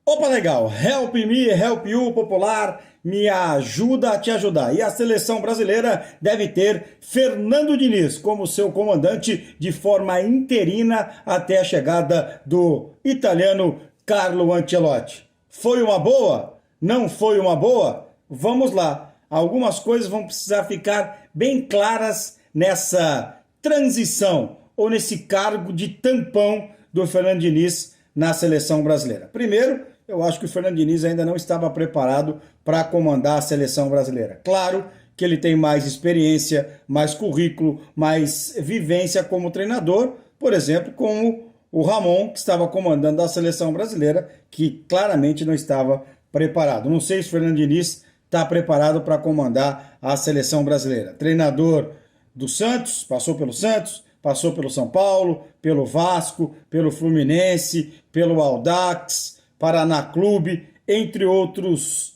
Opa, legal! Help me, help you, popular, me ajuda a te ajudar. E a seleção brasileira deve ter Fernando Diniz como seu comandante de forma interina até a chegada do italiano Carlo Ancelotti. Foi uma boa? Não foi uma boa? Vamos lá. Algumas coisas vão precisar ficar bem claras nessa transição ou nesse cargo de tampão do Fernando Diniz na seleção brasileira. Primeiro, eu acho que o Fernando Diniz ainda não estava preparado para comandar a seleção brasileira. Claro que ele tem mais experiência, mais currículo, mais vivência como treinador, por exemplo, como o Ramon, que estava comandando a seleção brasileira, que claramente não estava preparado. Não sei se o Fernando Diniz está preparado para comandar a seleção brasileira. Treinador do Santos, passou pelo São Paulo, pelo Vasco, pelo Fluminense, pelo Audax, Paraná Clube, entre outros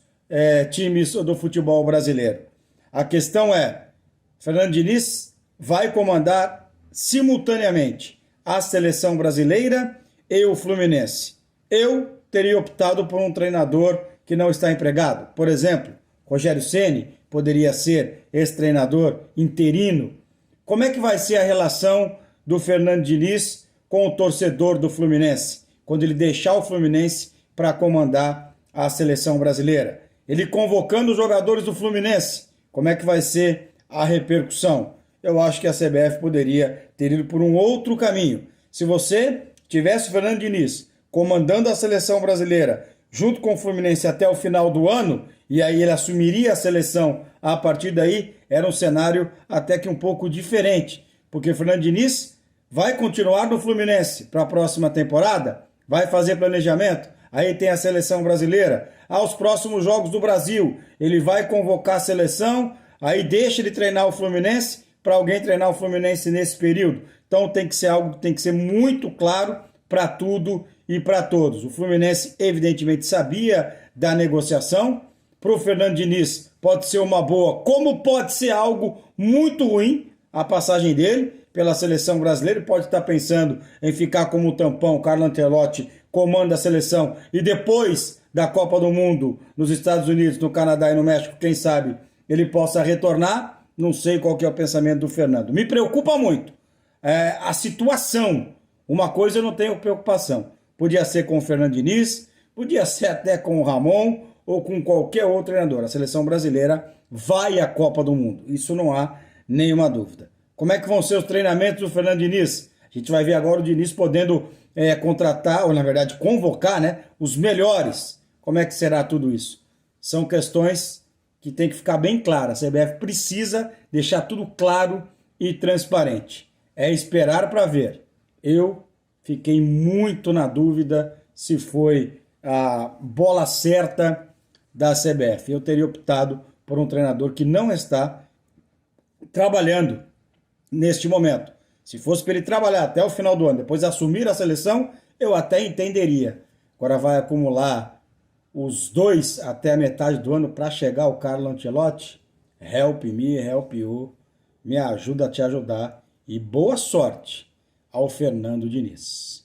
times do futebol brasileiro. A questão é, Fernando Diniz vai comandar simultaneamente a seleção brasileira e o Fluminense. Eu teria optado por um treinador que não está empregado. Por exemplo, Rogério Ceni poderia ser esse treinador interino. Como é que vai ser a relação do Fernando Diniz com o torcedor do Fluminense, quando ele deixar o Fluminense para comandar a seleção brasileira? Ele convocando os jogadores do Fluminense, como é que vai ser a repercussão? Eu acho que a CBF poderia ter ido por um outro caminho. Se você tivesse o Fernando Diniz comandando a seleção brasileira junto com o Fluminense até o final do ano, e aí ele assumiria a seleção a partir daí, era um cenário até que um pouco diferente, porque o Fernando Diniz vai continuar no Fluminense para a próxima temporada, vai fazer planejamento, aí tem a seleção brasileira, aos próximos jogos do Brasil, ele vai convocar a seleção, aí deixa ele treinar o Fluminense para alguém treinar o Fluminense nesse período. Então tem que ser algo que tem que ser muito claro para tudo e para todos. O Fluminense evidentemente sabia da negociação. Para o Fernando Diniz pode ser uma boa, como pode ser algo muito ruim a passagem dele pela seleção brasileira. Ele pode estar pensando em ficar como tampão. O Carlo Ancelotti comanda a seleção e depois da Copa do Mundo nos Estados Unidos, no Canadá e no México, quem sabe ele possa retornar. Não sei qual que é o pensamento do Fernando. Me preocupa muito a situação. Uma coisa eu não tenho preocupação. Podia ser com o Fernando Diniz, podia ser até com o Ramon ou com qualquer outro treinador. A seleção brasileira vai à Copa do Mundo. Isso não há nenhuma dúvida. Como é que vão ser os treinamentos do Fernando Diniz? A gente vai ver agora o Diniz podendo contratar, ou na verdade convocar, né, os melhores. Como é que será tudo isso? São questões que tem que ficar bem claras. A CBF precisa deixar tudo claro e transparente. É esperar para ver. Eu fiquei muito na dúvida se foi a bola certa da CBF. Eu teria optado por um treinador que não está trabalhando neste momento. Se fosse para ele trabalhar até o final do ano, depois assumir a seleção, eu até entenderia. Agora vai acumular os dois até a metade do ano para chegar o Carlo Ancelotti? Help me, help you. Me ajuda a te ajudar. E boa sorte ao Fernando Diniz.